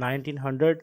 1900،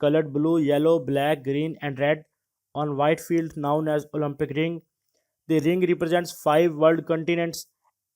colored blue, yellow, black, green and red on white field known as Olympic ring. The ring represents 5 world continents: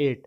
8،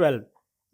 12.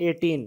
18.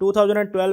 2012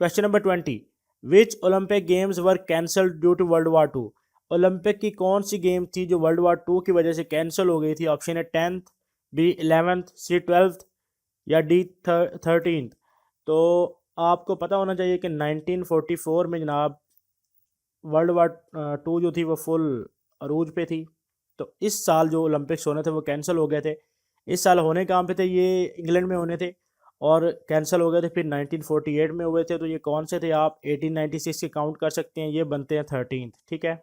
question number 20, which Olympic games were cancelled due to World War 2? Olympic की कौन सी game थी जो world War 2 की वजह से cancel हो गई थी? ऑप्शन है 10th, बी 11th, सी 12th या डी 13th। तो आपको पता होना चाहिए कि 1944 में जनाब वर्ल्ड वार 2 जो थी वो फुल अरूज पे थी। तो इस साल जो ओलंपिक्स होने थे वो कैंसिल हो गए थे। इस साल होने कहाँ पे थे? ये इंग्लैंड में होने थे और कैंसिल हो गए थे, फिर 1948 में हुए थे। तो ये कौन से थे? आप 1896 के काउंट कर सकते हैं, ये बनते हैं 13th। ठीक है,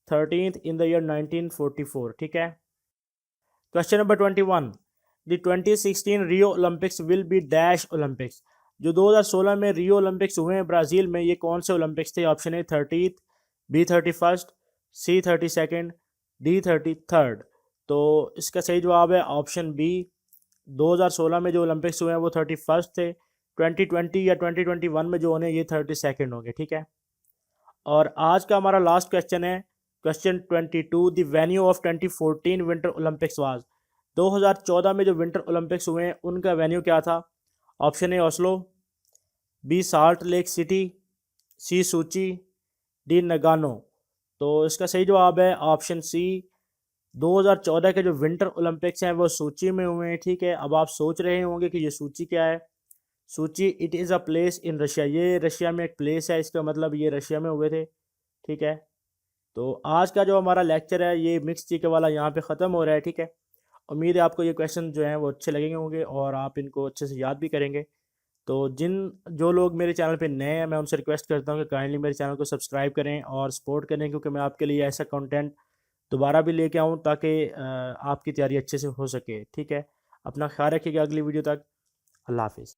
13th इन द ईयर 1944। ठीक है, question number 21, the 2016 Rio Olympics will be dash Olympics? जो 2016 में रियो ओलंपिक्स हुए हैं ब्राज़ील में, ये कौन से ओलंपिक्स थे? Option A 30th, B 31st, C 32nd, D 33rd। तो इसका सही जवाब है ऑप्शन बी। 2016 में जो ओलंपिक्स हुए हैं वो 31st थे, 2020 या 2021 में जो होने ये 32nd होंगे। ठीक है, और आज का हमारा लास्ट क्वेश्चन है question 22, the venue of 2014 winter Olympics was? 2014 में जो विंटर ओलंपिक्स हुए हैं उनका वेन्यू क्या था? Option A Oslo, B Salt Lake City, C Sochi, D नगानो। तो इसका सही जवाब है ऑप्शन सी। 2014 के जो विंटर ओलंपिक्स हैं वो सूची में हुए हैं। ठीक है, अब आप सोच रहे होंगे कि ये सूची क्या है। सूची it is a place in Russia, ये रशिया में एक प्लेस है, इसका मतलब ये रशिया में हुए थे। ठीक है, तो आज का जो हमारा लेक्चर है ये मिक्स जीके वाला यहाँ पे ख़त्म हो रहा है। ठीक है, उम्मीद है आपको ये क्वेश्चन जो हैं वो अच्छे लगेंगे होंगे और आप इनको अच्छे से याद भी करेंगे। तो जो लोग मेरे चैनल पे नए हैं मैं उनसे रिक्वेस्ट करता हूँ कि काइंडली मेरे चैनल को सब्सक्राइब करें और सपोर्ट करें, क्योंकि मैं आपके लिए ऐसा कंटेंट दोबारा भी लेके आऊँ ताकि आपकी तैयारी अच्छे से हो सके। ठीक है, अपना ख्याल रखिएगा। अगली वीडियो तक अल्लाह हाफिज़।